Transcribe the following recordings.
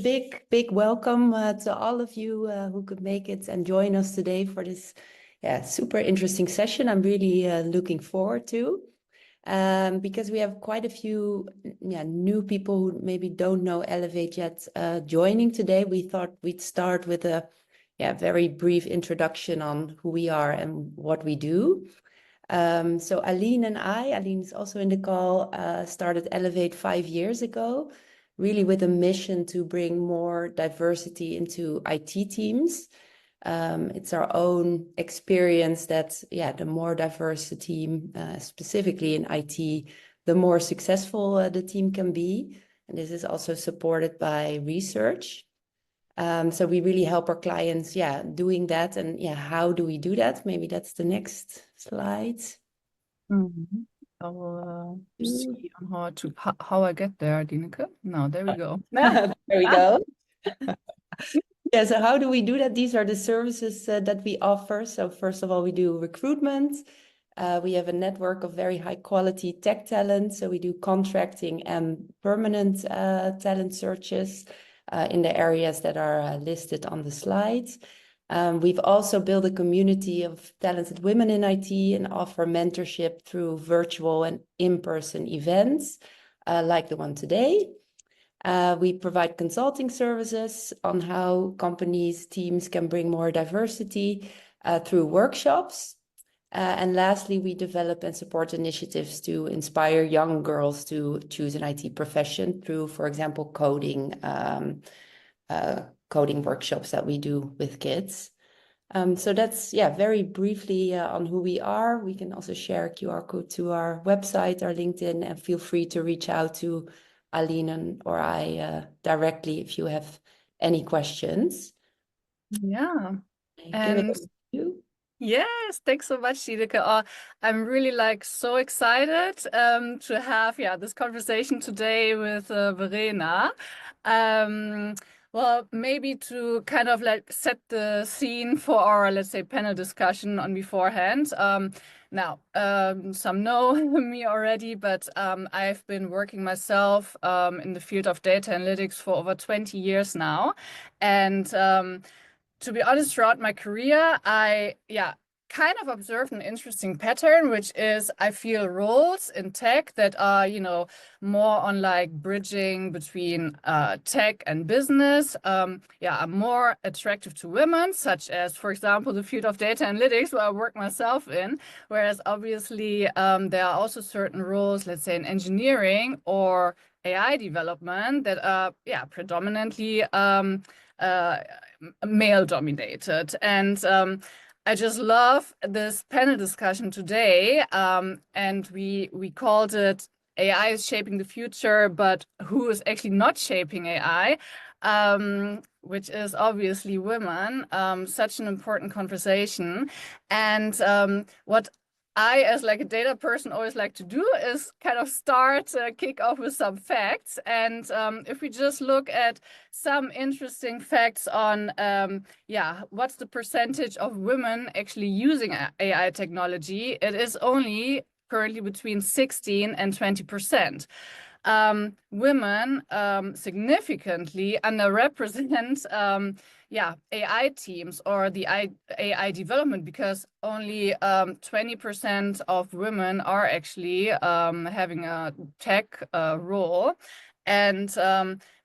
big welcome to all of you who could make it and join us today for this super interesting session. I'm really looking forward to because we have quite a few new people who maybe don't know Ellevate yet joining today. We thought we'd start with a very brief introduction on who we are and what we do. So Aline and Aline is also in the call, started Ellevate 5 years ago, really with a mission to bring more diversity into IT teams. It's our own experience that, the more diverse the team, specifically in IT, the more successful the team can be. And this is also supported by research. So we really help our clients, doing that. And how do we do that? Maybe that's the next slide. Mm-hmm. I'll see on how I get there, Dineke. No, there we go. There we go. So how do we do that? These are the services that we offer. So first of all, we do recruitment. We have a network of very high quality tech talent. So we do contracting and permanent talent searches in the areas that are listed on the slides. We've also built a community of talented women in IT and offer mentorship through virtual and in-person events like the one today. We provide consulting services on how companies, teams can bring more diversity through workshops. And lastly, we develop and support initiatives to inspire young girls to choose an IT profession through, for example, coding workshops that we do with kids. So that's, very briefly on who we are. We can also share a QR code to our website, our LinkedIn, and feel free to reach out to Aline or I directly if you have any questions. Yeah. Give it to you. Yes, thanks so much, Dineke. I'm really so excited to have this conversation today with Verena. Well, maybe to kind of set the scene for our, let's say, panel discussion on beforehand. Now, some know me already, but I've been working myself in the field of data analytics for over 20 years now. And to be honest, throughout my career, I kind of observed an interesting pattern, which is I feel roles in tech that are, more on bridging between tech and business, are more attractive to women, such as, for example, the field of data analytics, where I work myself in. Whereas obviously there are also certain roles, let's say in engineering or AI development, that are predominantly male dominated. And I just love this panel discussion today. And we called it AI is shaping the future, but who is actually not shaping AI? Which is obviously women. Such an important conversation. And what I, as a data person, always like to do is kind of kick off with some facts. And if we just look at some interesting facts on, what's the percentage of women actually using AI technology, it is only currently between 16 and 20%. Women significantly underrepresent AI teams or the AI development, because only 20% of women are actually having a tech role. And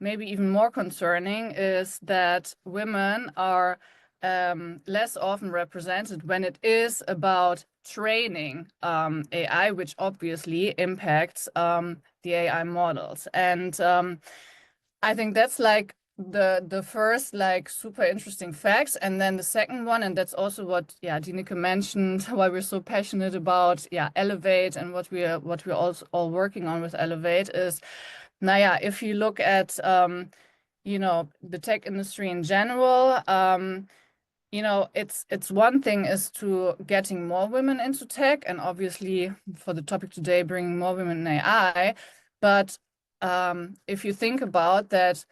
maybe even more concerning is that women are less often represented when it is about training AI, which obviously impacts the AI models. And I think that's the first super interesting facts. And then the second one, and that's also what Dineke mentioned, why we're so passionate about Ellevate and what we're also all working on with Ellevate is, if you look at the tech industry in general, it's one thing is to getting more women into tech, and obviously for the topic today, bringing more women in AI. But if you think about that,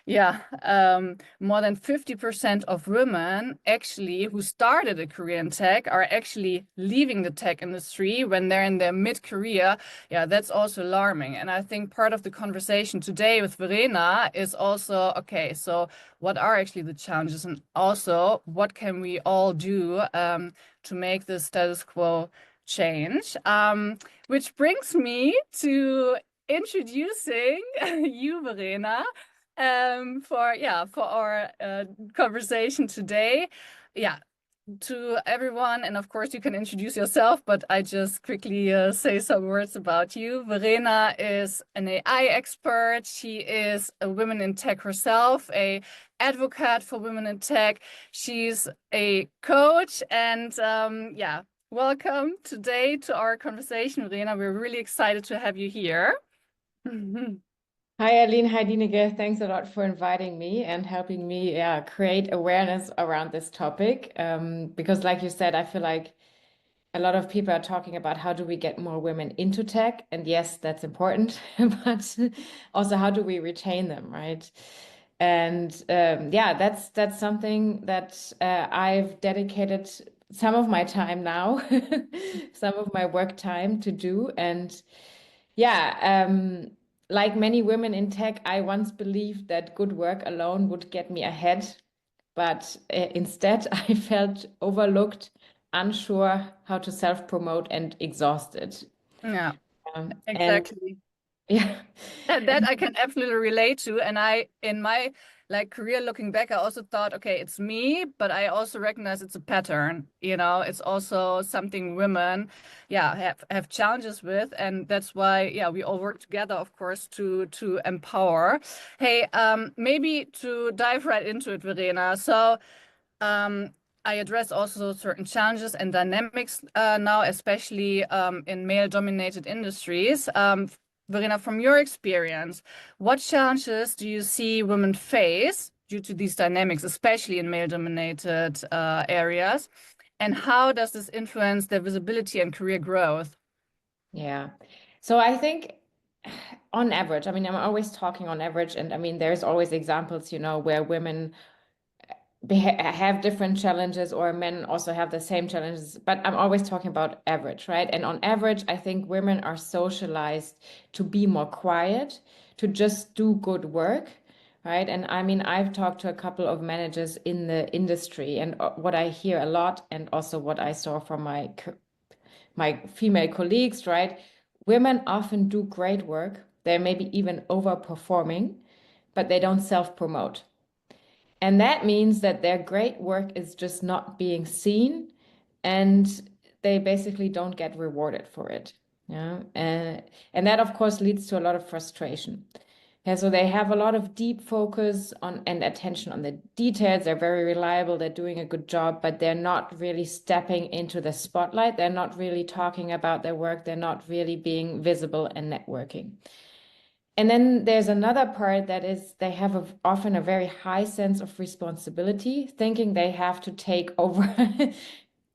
yeah, more than 50% of women actually who started a career in tech are actually leaving the tech industry when they're in their mid-career. Yeah, that's also alarming. And I think part of the conversation today with Verena is also, okay, so what are actually the challenges, and also what can we all do to make the status quo change? Which brings me to introducing you, Verena, for our conversation today. Yeah, to everyone, and of course you can introduce yourself, but I just quickly say some words about you. Verena is an AI expert. She is a women in tech herself, a advocate for women in tech. She's a coach, and yeah, welcome today to our conversation, Verena. We're really excited to have you here. Hi, Aline. Hi, Dineke. Thanks a lot for inviting me and helping me, create awareness around this topic. Because like you said, I feel like a lot of people are talking about how do we get more women into tech? And yes, that's important, but also how do we retain them, right? And yeah, that's something that I've dedicated some of my time now, some of my work time to do. And yeah, like many women in tech, I once believed that good work alone would get me ahead, but instead I felt overlooked, unsure how to self-promote and exhausted. Yeah, And exactly. yeah, That I can absolutely relate to. And I, in my like career looking back, I also thought, okay, it's me, but I also recognize it's a pattern. You know, it's also something women, yeah, have challenges with, and that's why, yeah, we all work together, of course, to empower. Hey, maybe to dive right into it, Verena. So, I address also certain challenges and dynamics now, especially in male-dominated industries. Verena, from your experience, what challenges do you see women face due to these dynamics, especially in male-dominated areas? And how does this influence their visibility and career growth? yeah. So I think on average, I mean, I'm always talking on average, and I mean, there's always examples, where women have different challenges or men also have the same challenges, but I'm always talking about average, right? And on average, I think women are socialized to be more quiet, to just do good work, right? And I mean, I've talked to a couple of managers in the industry, and what I hear a lot, and also what I saw from my female colleagues, right? Women often do great work. They're maybe even overperforming, but they don't self-promote. And that means that their great work is just not being seen, and they basically don't get rewarded for it. Yeah. And that, of course, leads to a lot of frustration. Yeah, so they have a lot of deep focus on and attention on the details. They're very reliable, they're doing a good job, but they're not really stepping into the spotlight. They're not really talking about their work. They're not really being visible and networking. And then there's another part that is they have often a very high sense of responsibility, thinking they have to take over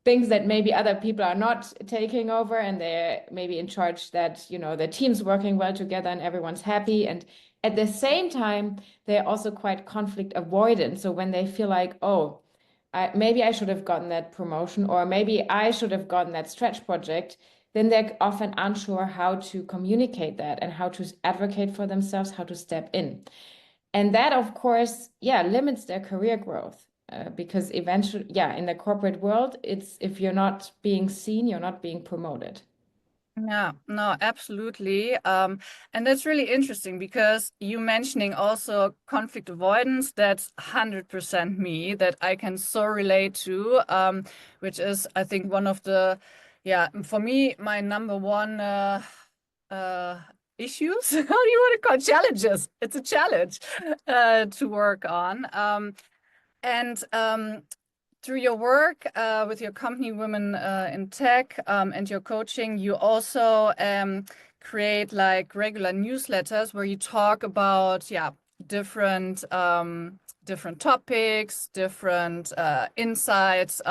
things that maybe other people are not taking over, and they're maybe in charge that, the team's working well together and everyone's happy. And at the same time, they're also quite conflict avoidant. So when they feel like, oh, maybe I should have gotten that promotion, or maybe I should have gotten that stretch project, then they're often unsure how to communicate that and how to advocate for themselves, how to step in. And that, of course, yeah, limits their career growth. Because eventually, yeah, in the corporate world, it's if you're not being seen, you're not being promoted. Yeah, no, absolutely. And that's really interesting because you mentioning also conflict avoidance, that's 100% me that I can so relate to, which is, I think, one of the, yeah, for me, my number one issues. How do you want to call it? Challenges? It's a challenge to work on. And through your work with your company Women in Tech and your coaching, you also create like regular newsletters where you talk about, yeah, different different topics, different insights,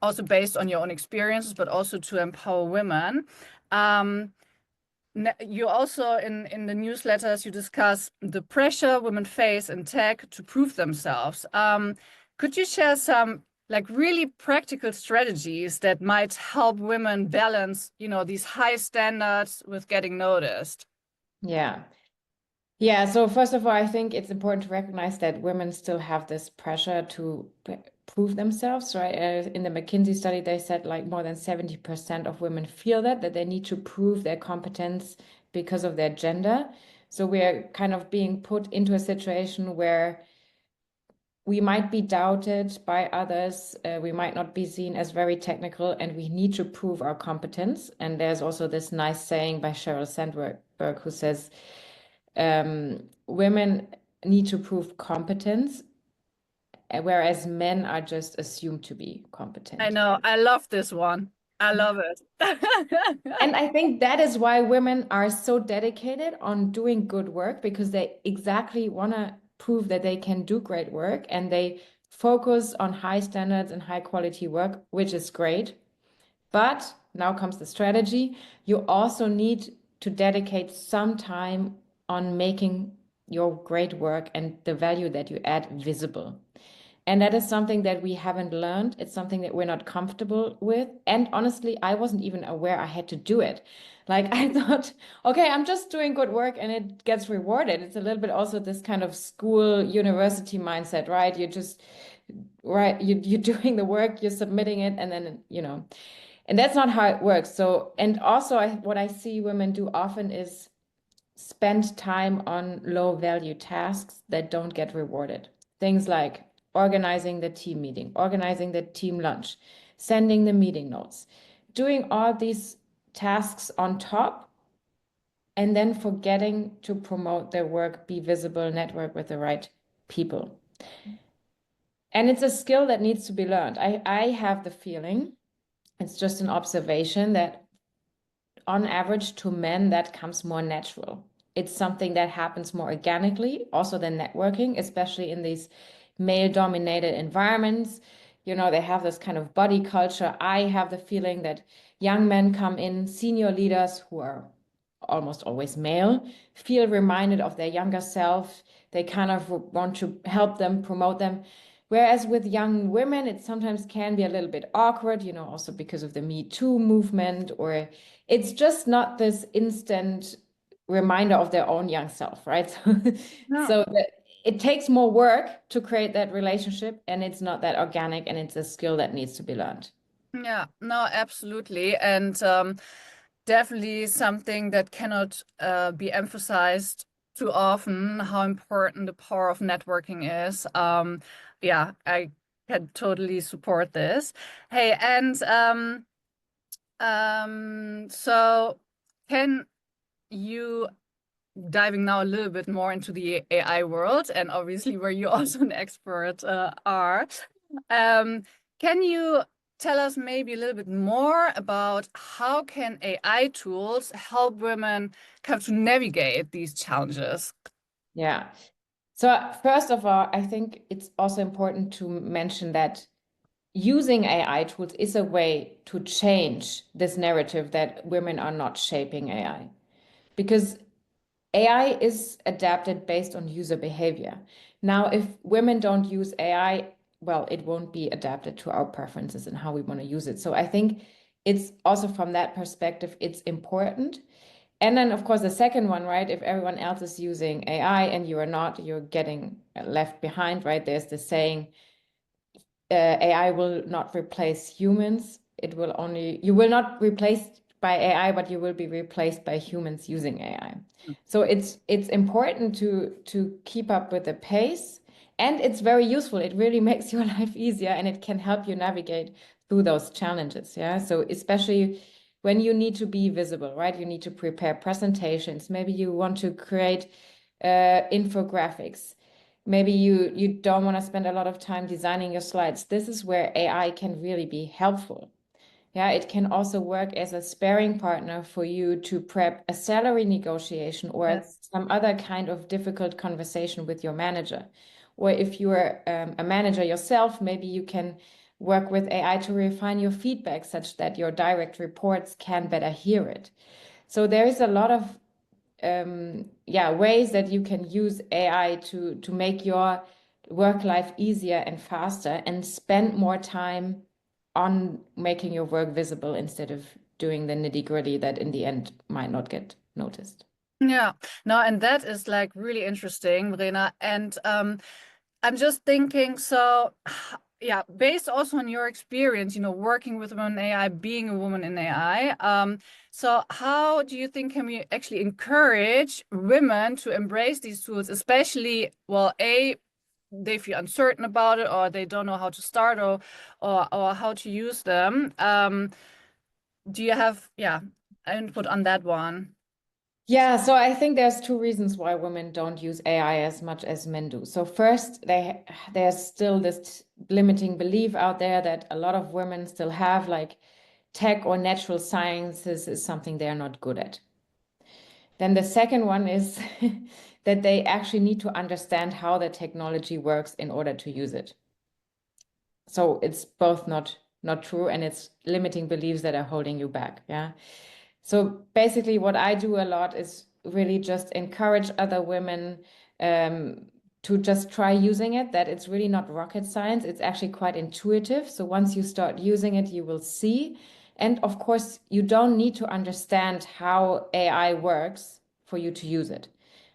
also based on your own experiences, but also to empower women. Um, you also in the newsletters you discuss the pressure women face in tech to prove themselves. Could you share some like really practical strategies that might help women balance, these high standards with getting noticed? Yeah. Yeah, so first of all, I think it's important to recognize that women still have this pressure to prove themselves, right? In the McKinsey study, they said like more than 70% of women feel that they need to prove their competence because of their gender. So we're kind of being put into a situation where we might be doubted by others. We might not be seen as very technical, and we need to prove our competence. And there's also this nice saying by Sheryl Sandberg who says, women need to prove competence, whereas men are just assumed to be competent. I know. I love this one. I love it. And I think that is why women are so dedicated on doing good work, because they exactly want to prove that they can do great work, and they focus on high standards and high quality work, which is great. But now comes the strategy. You also need to dedicate some time on making your great work and the value that you add visible. And that is something that we haven't learned. It's something that we're not comfortable with. And honestly, I wasn't even aware I had to do it. Like I thought, okay, I'm just doing good work and it gets rewarded. It's a little bit also this kind of school, university mindset, right? You're doing the work, you're submitting it, and then, and that's not how it works. So, and also what I see women do often is spend time on low value tasks that don't get rewarded. Things like organizing the team meeting, organizing the team lunch, sending the meeting notes, doing all these tasks on top, and then forgetting to promote their work, be visible, network with the right people. And it's a skill that needs to be learned. I have the feeling, it's just an observation, that on average to men, that comes more natural. It's something that happens more organically, also than networking, especially in these male-dominated environments. They have this kind of body culture. I have the feeling that young men come in, senior leaders who are almost always male, feel reminded of their younger self. They kind of want to help them, promote them. Whereas with young women, it sometimes can be a little bit awkward, also because of the Me Too movement, or it's just not this instant reminder of their own young self, right? No. So it takes more work to create that relationship, and it's not that organic, and it's a skill that needs to be learned. Yeah, no, absolutely. And definitely something that cannot be emphasized too often, how important the power of networking is. Yeah, I can totally support this. Hey, and so can you, diving now a little bit more into the AI world, and obviously where you also an expert are, can you tell us maybe a little bit more about how can AI tools help women come to navigate these challenges? Yeah. So first of all, I think it's also important to mention that using AI tools is a way to change this narrative that women are not shaping AI. Because AI is adapted based on user behavior. Now, if women don't use AI, well, it won't be adapted to our preferences and how we want to use it. So I think it's also from that perspective, it's important. And then, of course, the second one, right? If everyone else is using AI and you are not, you're getting left behind, right? There's the saying, AI will not replace humans. You will not replaced by AI, but you will be replaced by humans using AI. So it's important to keep up with the pace, and it's very useful. It really makes your life easier, and it can help you navigate through those challenges. Yeah. So especially when you need to be visible, right? You need to prepare presentations. Maybe you want to create infographics. Maybe you don't want to spend a lot of time designing your slides. This is where AI can really be helpful. Yeah, it can also work as a sparring partner for you to prep a salary negotiation or Yes. some other kind of difficult conversation with your manager. Or if you are a manager yourself, maybe you can work with AI to refine your feedback such that your direct reports can better hear it. So there is a lot of ways that you can use AI to make your work life easier and faster and spend more time on making your work visible instead of doing the nitty-gritty that in the end might not get noticed. Yeah, no, and that is like really interesting, Verena. And I'm just thinking, so yeah, based also on your experience, working with women in AI, being a woman in AI, so how do you think can we actually encourage women to embrace these tools, especially, well, they feel uncertain about it, or they don't know how to start, or how to use them. Do you have, input on that one? Yeah, so I think there's two reasons why women don't use AI as much as men do. So first, there's still this limiting belief out there that a lot of women still have, like tech or natural sciences is something they're not good at. Then the second one is that they actually need to understand how the technology works in order to use it. So it's both not true, and it's limiting beliefs that are holding you back. Yeah. So basically, what I do a lot is really just encourage other women to just try using it, that it's really not rocket science. It's actually quite intuitive. So once you start using it, you will see. And of course, you don't need to understand how AI works for you to use it.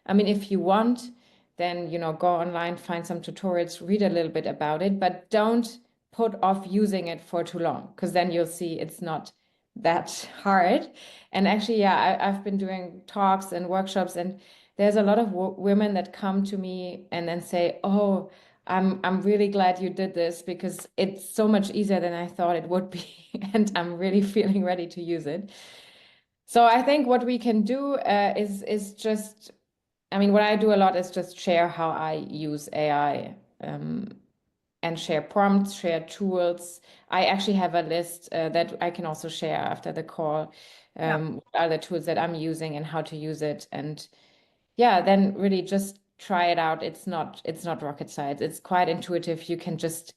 I mean, if you want, then, go online, find some tutorials, read a little bit about it, but don't put off using it for too long, because then you'll see it's not that hard. And actually, yeah, I've been doing talks and workshops, and there's a lot of women that come to me and then say, "Oh, I'm really glad you did this because it's so much easier than I thought it would be, and I'm really feeling ready to use it." So I think what we can do is just, I mean, what I do a lot is just share how I use AI. And share prompts, share tools. I actually have a list that I can also share after the call. What are the tools that I'm using and how to use it? And yeah, then really just try it out. It's not rocket science. It's quite intuitive. You can just,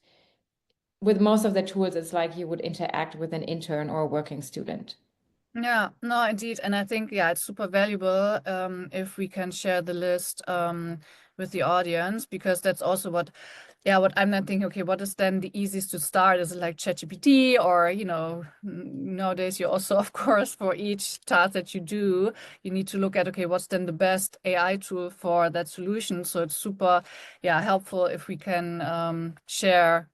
with most of the tools, it's like you would interact with an intern or a working student. Yeah, no, indeed. And I think, it's super valuable if we can share the list with the audience, because that's also what I'm not thinking, okay, what is then the easiest to start? Is it like ChatGPT, or, nowadays you also, of course, for each task that you do, you need to look at, okay, what's then the best AI tool for that solution? So it's super, helpful if we can share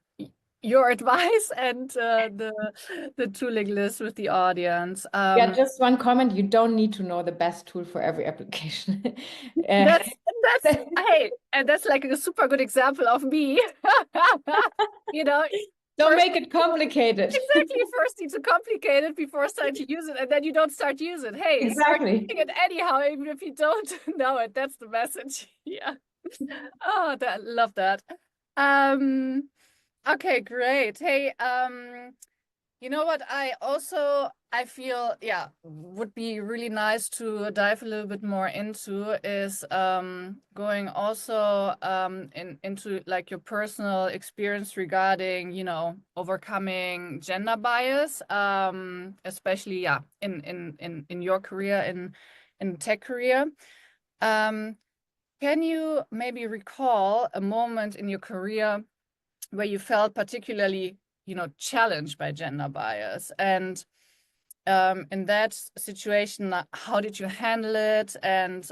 your advice and the tooling list with the audience. Yeah, just one comment. You don't need to know the best tool for every application. That's hey, and that's like a super good example of me. Don't first, make it complicated. exactly. First need to complicate it before starting to use it, and then you don't start to use it. Hey, Exactly. start using it anyhow, even if you don't know it. That's the message. Yeah. Oh, love that. Okay, great. Hey, you know what I feel, would be really nice to dive a little bit more into is going also into like your personal experience regarding, overcoming gender bias, especially in your career, in tech career. Can you maybe recall a moment in your career where you felt particularly, challenged by gender bias? And in that situation, how did you handle it? And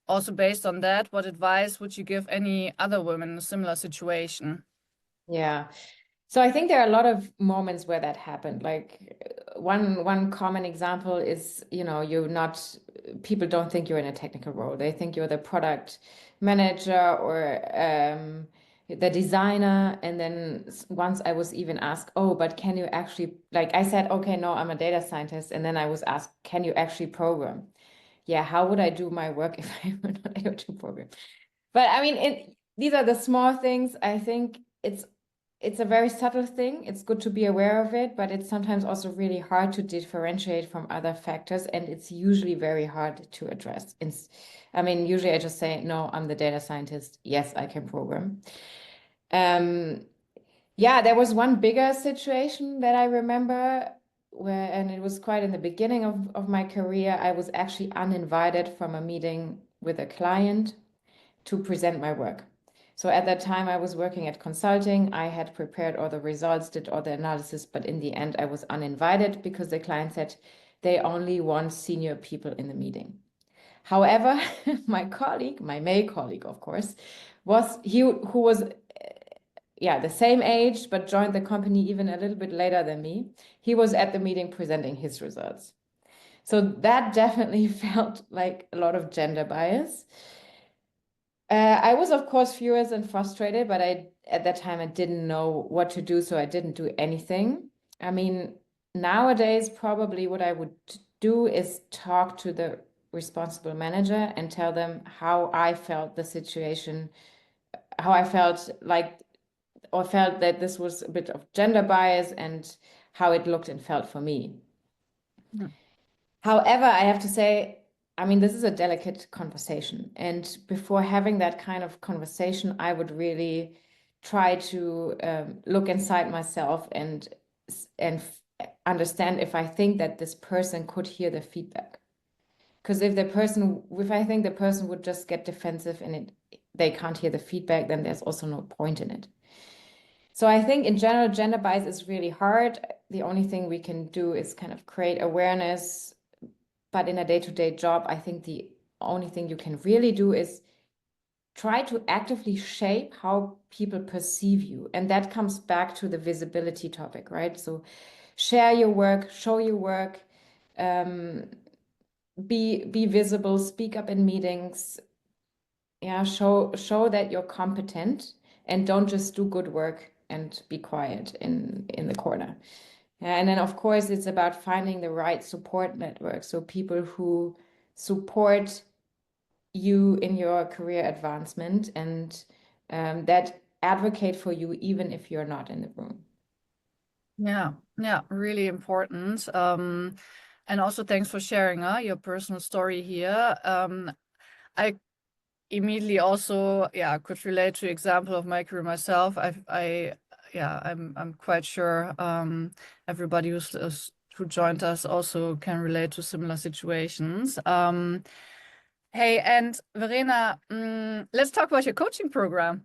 also based on that, what advice would you give any other women in a similar situation? Yeah. So I think there are a lot of moments where that happened. Like one common example is, you're not, people don't think you're in a technical role. They think you're the product manager or the designer. And then once I was even asked, oh, but can you actually, like I said, okay, no, I'm a data scientist. And then I was asked, can you actually program? Yeah, how would I do my work if I were not able to program? But I mean, these are the small things. I think it's a very subtle thing. It's good to be aware of it, but it's sometimes also really hard to differentiate from other factors, and it's usually very hard to address. I mean, usually I just say, no, I'm the data scientist. Yes, I can program. Yeah, there was one bigger situation that I remember and it was quite in the beginning of my career, I was actually uninvited from a meeting with a client to present my work. So at that time, I was working at consulting. I had prepared all the results, did all the analysis, but in the end, I was uninvited because the client said they only want senior people in the meeting. However, my colleague, my male colleague, of course, who was the same age, but joined the company even a little bit later than me. He was at the meeting presenting his results. So that definitely felt like a lot of gender bias. I was, of course, furious and frustrated, but at that time I didn't know what to do, so I didn't do anything. I mean, nowadays, probably what I would do is talk to the responsible manager and tell them how I felt the situation, how I felt like, or felt that this was a bit of gender bias and how it looked and felt for me. Yeah. However, I have to say, I mean, this is a delicate conversation. And before having that kind of conversation, I would really try to look inside myself and understand if I think that this person could hear the feedback. Because if I think the person would just get defensive and they can't hear the feedback, then there's also no point in it. So I think in general, gender bias is really hard. The only thing we can do is kind of create awareness. But in a day-to-day job, I think the only thing you can really do is try to actively shape how people perceive you. And that comes back to the visibility topic, right? So share your work, show your work, be visible, speak up in meetings. Yeah, show that you're competent and don't just do good work and be quiet in the corner. And then, of course, it's about finding the right support network. So people who support you in your career advancement and that advocate for you, even if you're not in the room. Yeah, really important. And also thanks for sharing your personal story here. I immediately also could relate to example of my career myself. I'm quite sure everybody who joined us also can relate to similar situations. Hey, and Verena, let's talk about your coaching program.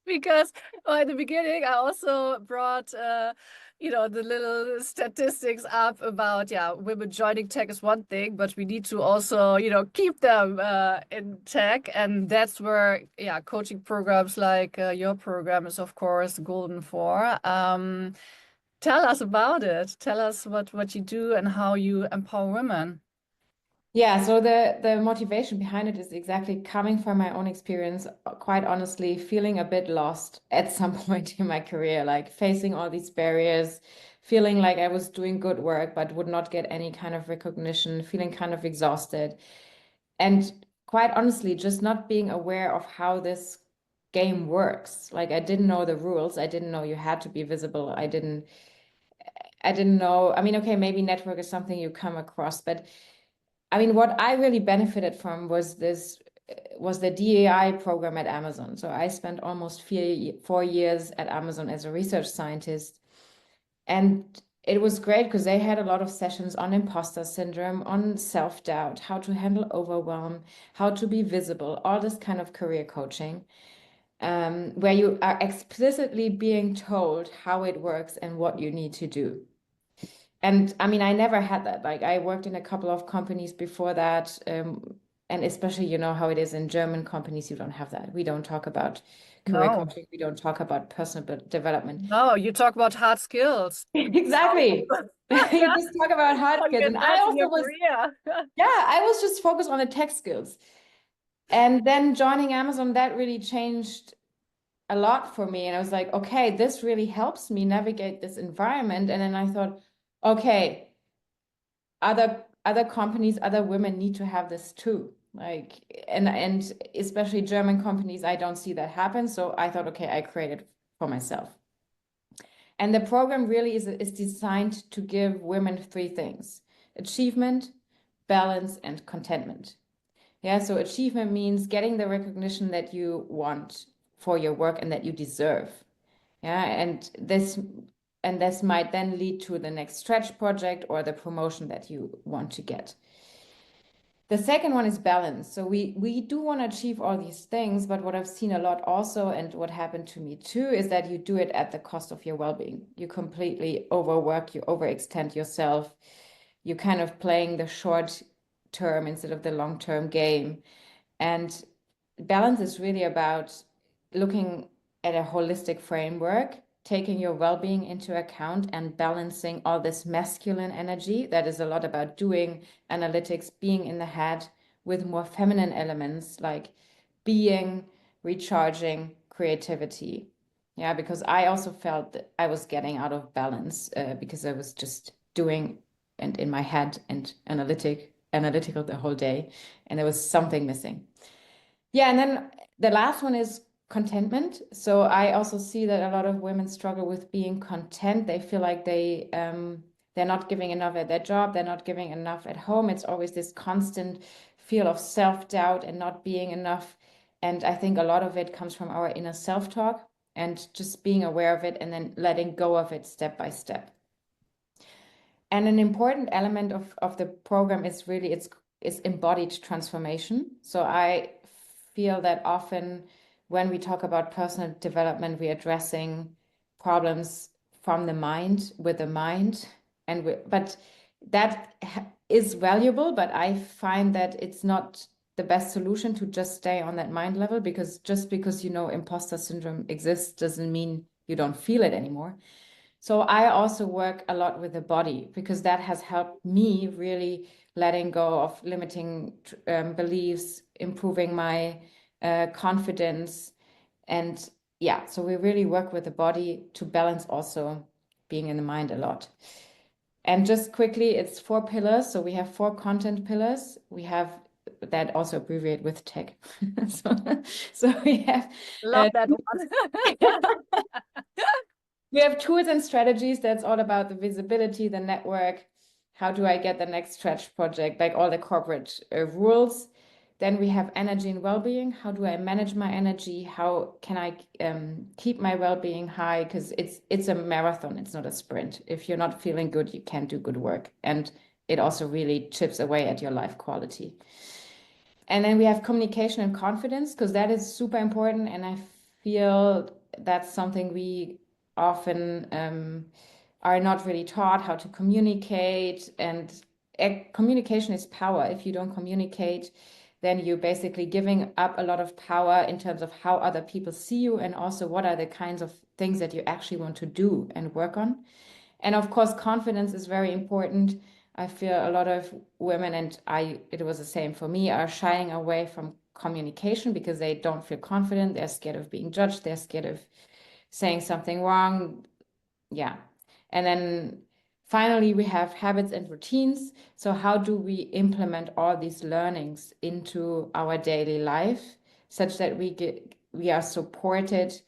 Because at the beginning, I also brought, the little statistics up about, women joining tech is one thing, but we need to also, keep them in tech. And that's where, coaching programs like your program is, of course, golden for. Tell us about it. Tell us what you do and how you empower women. Yeah, so the motivation behind it is exactly coming from my own experience, quite honestly, feeling a bit lost at some point in my career, like facing all these barriers, feeling like I was doing good work, but would not get any kind of recognition, feeling kind of exhausted. And quite honestly, just not being aware of how this game works. Like I didn't know the rules. I didn't know you had to be visible. I didn't know. I mean, okay, maybe network is something you come across, but I mean, what I really benefited from was the DEI program at Amazon. So I spent almost 4 years at Amazon as a research scientist. And it was great because they had a lot of sessions on imposter syndrome, on self-doubt, how to handle overwhelm, how to be visible, all this kind of career coaching, where you are explicitly being told how it works and what you need to do. And I mean, I never had that. Like I worked in a couple of companies before that. And especially, you know how it is in German companies, you don't have that. We don't talk about career coaching. We don't talk about personal development. No, you talk about hard skills. Exactly. You just talk about hard skills. And I also was, I was just focused on the tech skills. And then joining Amazon, that really changed a lot for me. And I was like, okay, this really helps me navigate this environment. And then I thought, okay, other companies, other women need to have this too. Like, and especially German companies, I don't see that happen. So I thought, okay, I created for myself. And the program really is designed to give women 3 things: achievement, balance, and contentment. Yeah, so achievement means getting the recognition that you want for your work and that you deserve. Yeah, and this and this might then lead to the next stretch project or the promotion that you want to get. The second one is balance. So we do want to achieve all these things, but what I've seen a lot also, and what happened to me too, is that you do it at the cost of your well-being. You completely overwork, you overextend yourself. You're kind of playing the short term instead of the long-term game. And balance is really about looking at a holistic framework, taking your well-being into account and balancing all this masculine energy that is a lot about doing analytics, being in the head, with more feminine elements like being, recharging, creativity. Yeah, because I also felt that I was getting out of balance because I was just doing and in my head and analytical the whole day, and there was something missing. Yeah, and then the last one is contentment. So I also see that a lot of women struggle with being content. They feel like they're not giving enough at their job, they're not giving enough at home. It's always this constant feel of self-doubt and not being enough. And I think a lot of it comes from our inner self-talk and just being aware of it and then letting go of it step by step. And an important element of the program is really it's embodied transformation. So I feel that often when we talk about personal development, we're addressing problems from the mind with the mind, but that is valuable. But I find that it's not the best solution to just stay on that mind level, because just because you know imposter syndrome exists doesn't mean you don't feel it anymore. So I also work a lot with the body, because that has helped me really letting go of limiting beliefs, improving my confidence. And yeah, so we really work with the body to balance also being in the mind a lot. And just quickly, it's 4 pillars. So we have 4 content pillars. We have that also abbreviate with tech. so we have Love that one. we have tools and strategies. That's all about the visibility, the network. How do I get the next stretch project, like all the corporate rules. Then we have energy and well-being. How do I manage my energy? How can I keep my well-being high? Because it's a marathon, it's not a sprint. If you're not feeling good, you can't do good work. And it also really chips away at your life quality. And then we have communication and confidence, because that is super important. And I feel that's something we often are not really taught how to communicate. And communication is power. If you don't communicate, then you're basically giving up a lot of power in terms of how other people see you, and also what are the kinds of things that you actually want to do and work on. And of course, confidence is very important. I feel a lot of women, and it was the same for me, are shying away from communication because they don't feel confident. They're scared of being judged. They're scared of saying something wrong. Yeah. And then finally, we have habits and routines. So how do we implement all these learnings into our daily life such that we are supported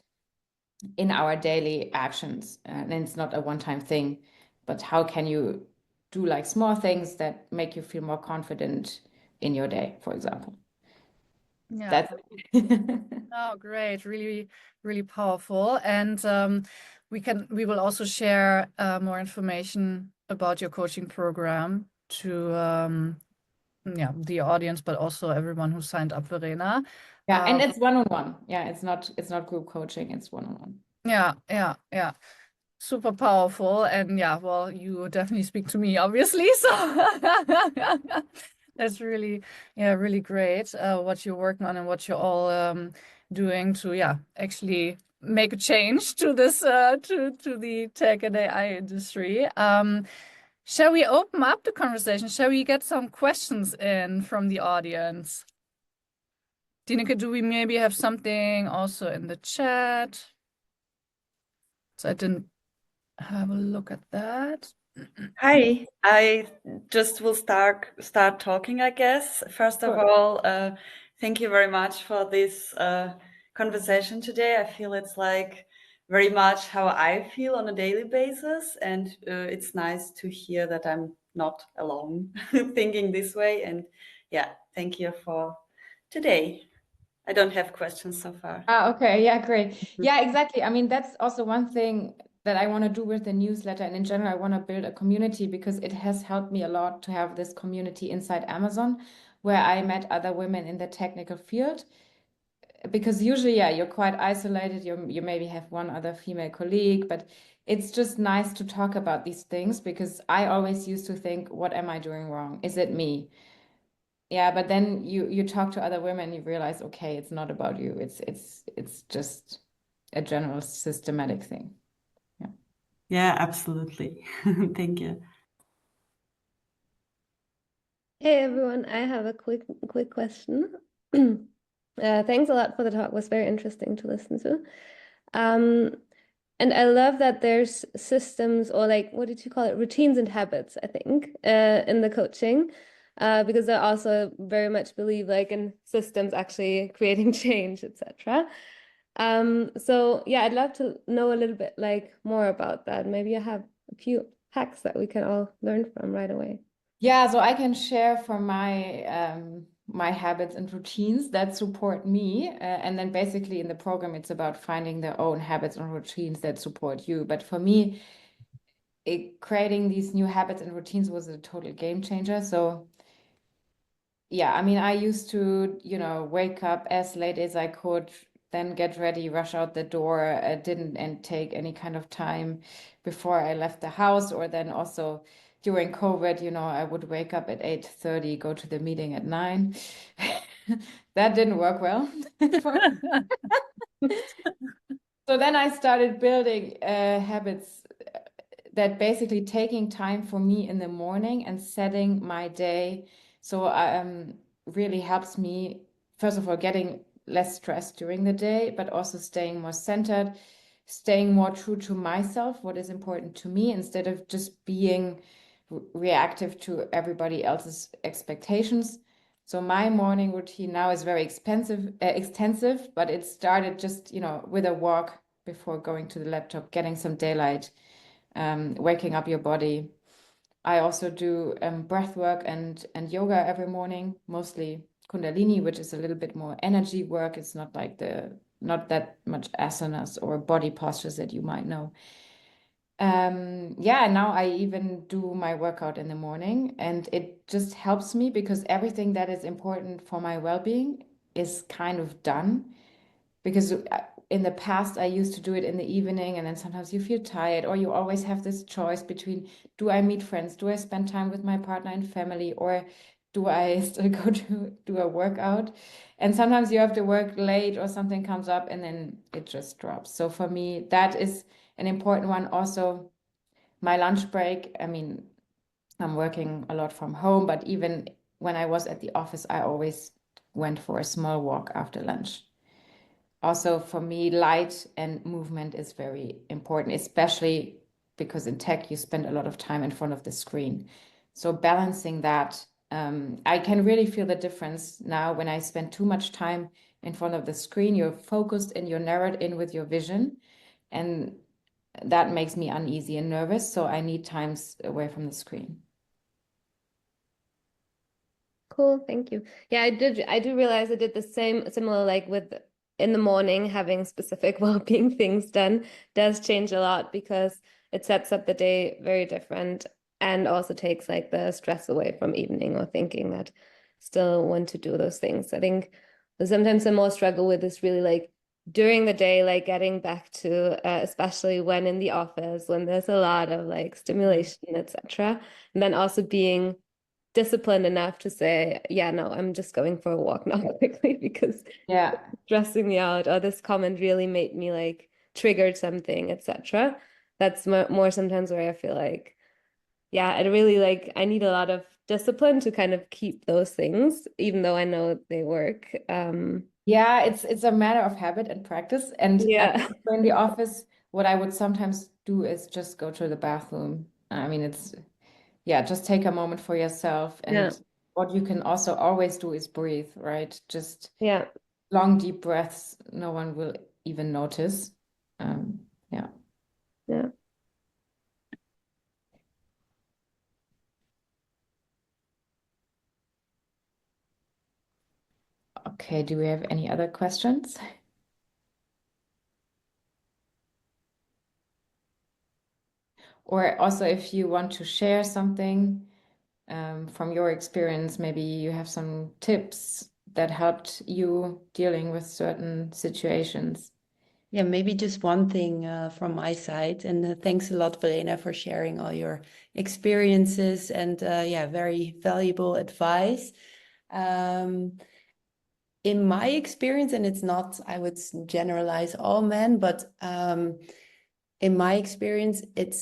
in our daily actions? And it's not a one-time thing, but how can you do like small things that make you feel more confident in your day, for example? Yeah. That's Oh, great. Really, really powerful. And we will also share more information about your coaching program to the audience, but also everyone who signed up, Verena. yeah, and it's one-on-one. Yeah, it's not group coaching, it's one-on-one. Yeah. Super powerful. And yeah, well, you definitely speak to me, obviously. So that's really, really great what you're working on and what you're all doing to, actually make a change to this, to the tech and AI industry. Shall we open up the conversation? Shall we get some questions in from the audience? Dineke, do we maybe have something also in the chat? So I didn't have a look at that. Hi, I just will start talking, I guess. First of all, thank you very much for this conversation today. I feel it's like very much how I feel on a daily basis, and it's nice to hear that I'm not alone thinking this way. And yeah, thank you for today. I don't have questions so far. Okay, yeah, great. Yeah, exactly. I mean, that's also one thing that I want to do with the newsletter. And in general, I want to build a community because it has helped me a lot to have this community inside Amazon where I met other women in the technical field. Because usually, yeah, you're quite isolated. You maybe have one other female colleague, but it's just nice to talk about these things because I always used to think, what am I doing wrong? Is it me? Yeah, but then you talk to other women, you realize, okay, it's not about you. It's just a general systematic thing. Yeah. Yeah, absolutely. Thank you. Hey everyone, I have a quick question. Thanks a lot for the talk. It was very interesting to listen to. And I love that there's systems or like, what did you call it? Routines and habits, I think, in the coaching. Because I also very much believe like in systems actually creating change, etc. So yeah, I'd love to know a little bit like more about that. Maybe you have a few hacks that we can all learn from right away. Yeah, so I can share from my habits and routines that support me, and then basically in the program it's about finding their own habits and routines that support you. But for me, creating these new habits and routines was a total game changer. So yeah, I mean, I used to, wake up as late as I could, then get ready, rush out the door, didn't and take any kind of time before I left the house, or then also during COVID, I would wake up at 8:30, go to the meeting at 9. That didn't work well. So then I started building habits that basically taking time for me in the morning and setting my day. So really helps me, first of all, getting less stress during the day, but also staying more centered, staying more true to myself, what is important to me, instead of just being reactive to everybody else's expectations. So my morning routine now is very extensive, but it started just, with a walk before going to the laptop, getting some daylight, waking up your body. I also do breath work and yoga every morning, mostly Kundalini, which is a little bit more energy work. It's not like not that much asanas or body postures that you might know. Yeah, now I even do my workout in the morning, and it just helps me because everything that is important for my well-being is kind of done. Because in the past I used to do it in the evening, and then sometimes you feel tired, or you always have this choice between, do I meet friends, do I spend time with my partner and family, or do I still go to do a workout? And sometimes you have to work late or something comes up and then it just drops. So for me, that is an important one. Also, my lunch break, I mean, I'm working a lot from home, but even when I was at the office, I always went for a small walk after lunch. Also, for me, light and movement is very important, especially because in tech, you spend a lot of time in front of the screen. So balancing that, I can really feel the difference now when I spend too much time in front of the screen. You're focused and you're narrowed in with your vision, and that makes me uneasy and nervous. So I need times away from the screen. Cool, thank you. Yeah, I do realize I did the similar like with in the morning having specific well-being things done does change a lot because it sets up the day very different and also takes like the stress away from evening or thinking that still want to do those things. I think sometimes the more struggle with is really like during the day, like getting back to especially when in the office, when there's a lot of like stimulation, etc. And then also being disciplined enough to say, yeah, no, I'm just going for a walk now quickly because Yeah. it's stressing me out, or this comment really made me like triggered something, etc. That's more sometimes where I feel like, yeah, I really like I need a lot of discipline to kind of keep those things, even though I know they work. Yeah, it's a matter of habit and practice. And Yeah. in the office, what I would sometimes do is just go to the bathroom. I mean, yeah, just take a moment for yourself. And Yeah. what you can also always do is breathe, right? Just Yeah. long, deep breaths. No one will even notice. Yeah. Yeah. Okay, do we have any other questions? or also if you want to share something from your experience, maybe you have some tips that helped you dealing with certain situations. Yeah, maybe just one thing from my side. And thanks a lot, Verena, for sharing all your experiences and yeah, very valuable advice. In my experience, and it's not, I would generalize all men, but in my experience, it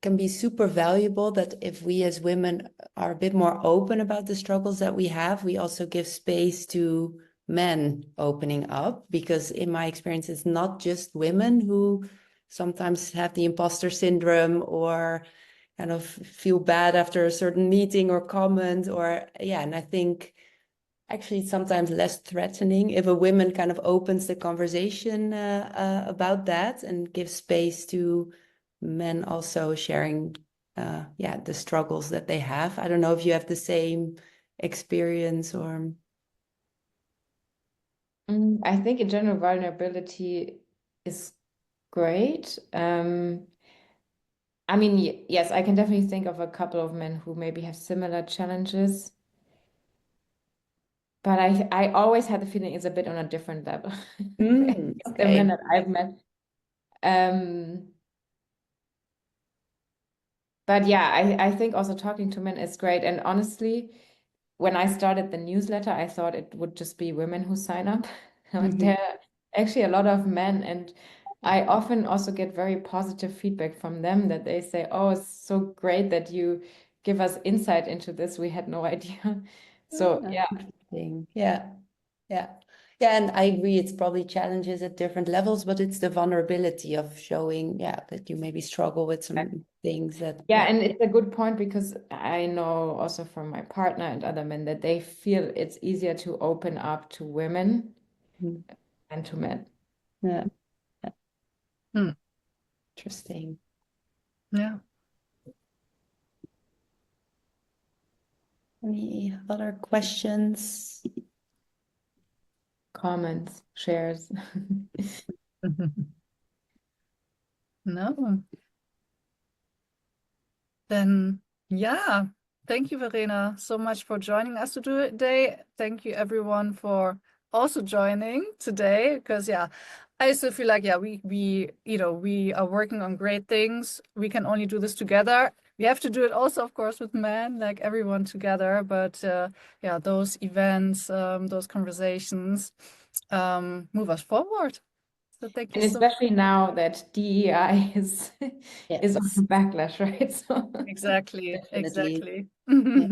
can be super valuable that if we as women are a bit more open about the struggles that we have, we also give space to men opening up, because in my experience, it's not just women who sometimes have the imposter syndrome or kind of feel bad after a certain meeting or comment, or yeah, and I think actually sometimes less threatening if a woman kind of opens the conversation about that and gives space to men also sharing yeah, the struggles that they have. I don't know if you have the same experience or I think in general, vulnerability is great. I mean, yes, I can definitely think of a couple of men who maybe have similar challenges, but I always had the feeling it's a bit on a different level. It's the men okay. that I've met. Um, but yeah, I think also talking to men is great. And honestly, when I started the newsletter, I thought it would just be women who sign up. But there are actually a lot of men, and I often also get very positive feedback from them that they say, "Oh, it's so great that you give us insight into this. We had no idea." So Ah, yeah, interesting. Yeah. Yeah. Yeah, and I agree, it's probably challenges at different levels, but it's the vulnerability of showing, yeah, that you maybe struggle with some things that, yeah, yeah. and it's a good point because I know also from my partner and other men that they feel it's easier to open up to women Mm. than to men. Yeah. Hmm. Interesting. Yeah. Any other questions? Comments, shares. No. Then, yeah, thank you, Verena, so much for joining us today. Thank you, everyone, for also joining today. Because, yeah, I still feel like, yeah, we are working on great things. We can only do this together. We have to do it also, of course, with men, like everyone together. But yeah, those events, those conversations, move us forward. So thank you And so much. especially now that DEI is Yes, on the backlash, right? So Exactly, definitely. exactly. Yeah,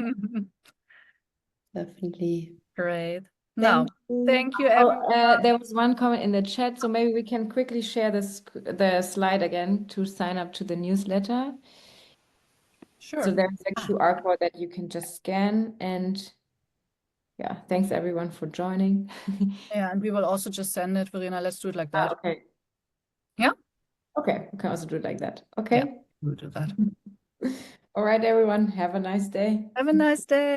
definitely. Great. Now, Thank you. thank you, oh, everyone. there was one comment in the chat, so maybe we can quickly share the slide again to sign up to the newsletter. So Sure. there's a QR code that you can just scan, and yeah, thanks everyone for joining. Yeah, and we will also just send it, Verena. Let's do it like that. Okay. Yeah? Okay, we can also do it like that. Yeah, Okay. we'll do that. All right, everyone, have a nice day. Have a nice day.